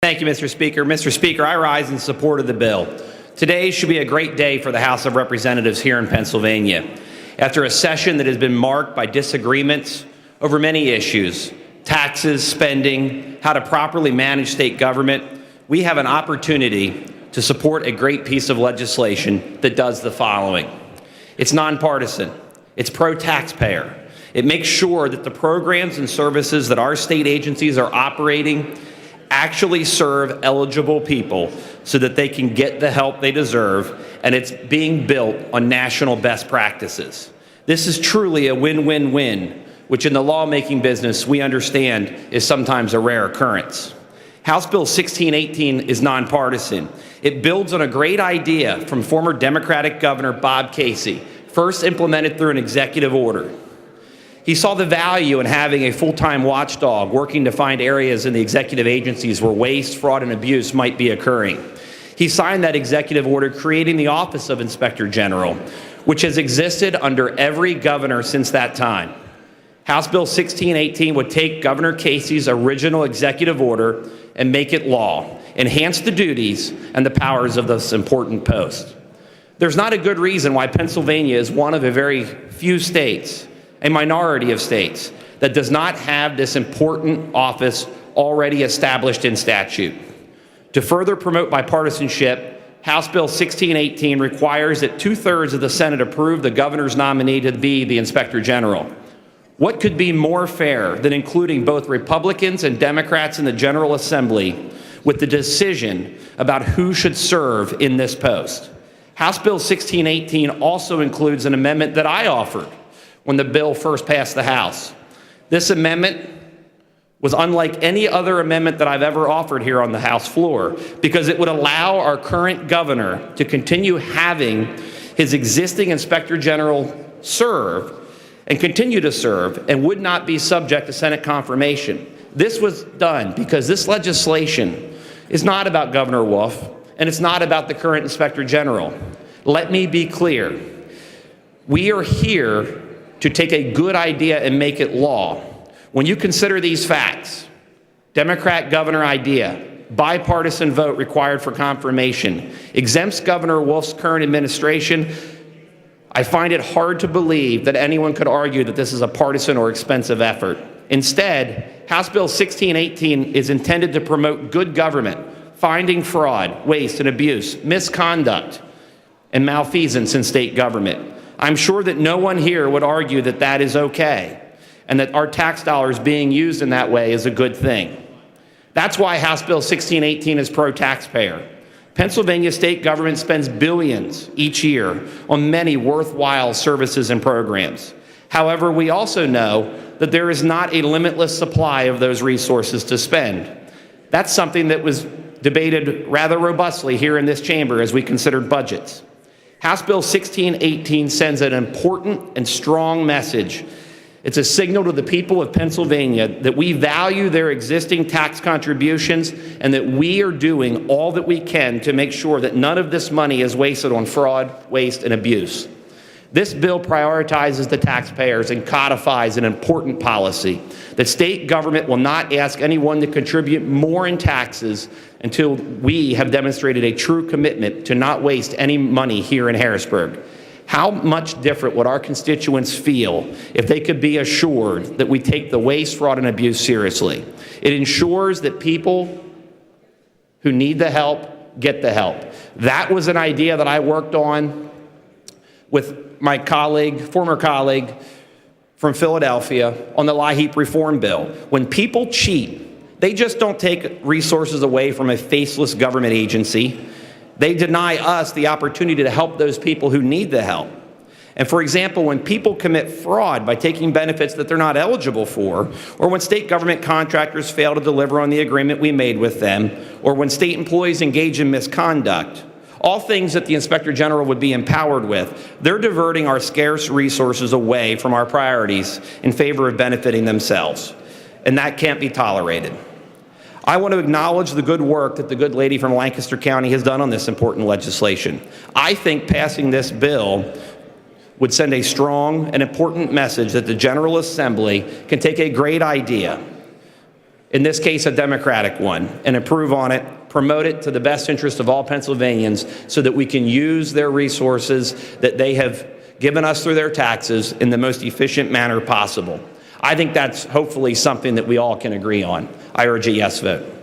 Thank you, Mr. Speaker. Mr. Speaker, I rise in support of the bill. Today should be a great day for the House of Representatives here in Pennsylvania. After a session that has been marked by disagreements over many issues, taxes, spending, how to properly manage state government, we have an opportunity to support a great piece of legislation that does the following. It's nonpartisan. It's pro-taxpayer. It makes sure that the programs and services that our state agencies are operating actually serve eligible people so that they can get the help they deserve, and it's being built on national best practices. This is truly a win-win-win, which in the lawmaking business we understand is sometimes a rare occurrence. House Bill 1618 is nonpartisan. It builds on a great idea from former Democratic Governor Bob Casey, first implemented through an executive order. He saw the value in having a full-time watchdog working to find areas in the executive agencies where waste, fraud, and abuse might be occurring. He signed that executive order creating the Office of Inspector General, which has existed under every governor since that time. House Bill 1618 would take Governor Casey's original executive order and make it law, enhance the duties and the powers of this important post. There's not a good reason why Pennsylvania is one of a very few states, a minority of states, that does not have this important office already established in statute. To further promote bipartisanship, House Bill 1618 requires that 2/3 of the Senate approve the governor's nominee to be the Inspector General. What could be more fair than including both Republicans and Democrats in the General Assembly with the decision about who should serve in this post? House Bill 1618 also includes an amendment that I offered when the bill first passed the House. This amendment was unlike any other amendment that I've ever offered here on the House floor because it would allow our current governor to continue having his existing Inspector General serve and continue to serve and would not be subject to Senate confirmation. This was done because this legislation is not about Governor Wolf and it's not about the current Inspector General. Let me be clear. We are here to take a good idea and make it law. When you consider these facts, Democrat governor idea, bipartisan vote required for confirmation, exempts Governor Wolf's current administration, I find it hard to believe that anyone could argue that this is a partisan or expensive effort. Instead, House Bill 1618 is intended to promote good government, finding fraud, waste, and abuse, misconduct, and malfeasance in state government. I'm sure that no one here would argue that that is okay and that our tax dollars being used in that way is a good thing. That's why House Bill 1618 is pro-taxpayer. Pennsylvania state government spends billions each year on many worthwhile services and programs. However, we also know that there is not a limitless supply of those resources to spend. That's something that was debated rather robustly here in this chamber as we considered budgets. House Bill 1618 sends an important and strong message. It's a signal to the people of Pennsylvania that we value their existing tax contributions and that we are doing all that we can to make sure that none of this money is wasted on fraud, waste, and abuse. This bill prioritizes the taxpayers and codifies an important policy that state government will not ask anyone to contribute more in taxes until we have demonstrated a true commitment to not waste any money here in Harrisburg. How much different would our constituents feel if they could be assured that we take the waste, fraud, and abuse seriously? It ensures that people who need the help get the help. That was an idea that I worked on with my colleague, former colleague from Philadelphia on the LIHEAP reform bill. When people cheat, they just don't take resources away from a faceless government agency. They deny us the opportunity to help those people who need the help. And for example, when people commit fraud by taking benefits that they're not eligible for, or when state government contractors fail to deliver on the agreement we made with them, or when state employees engage in misconduct, all things that the Inspector General would be empowered with, they're diverting our scarce resources away from our priorities in favor of benefiting themselves. And that can't be tolerated. I want to acknowledge the good work that the good lady from Lancaster County has done on this important legislation. I think passing this bill would send a strong and important message that the General Assembly can take a great idea in this case a Democratic one, and improve on it, promote it to the best interest of all Pennsylvanians so that we can use their resources that they have given us through their taxes in the most efficient manner possible. I think that's hopefully something that we all can agree on. I urge a yes vote.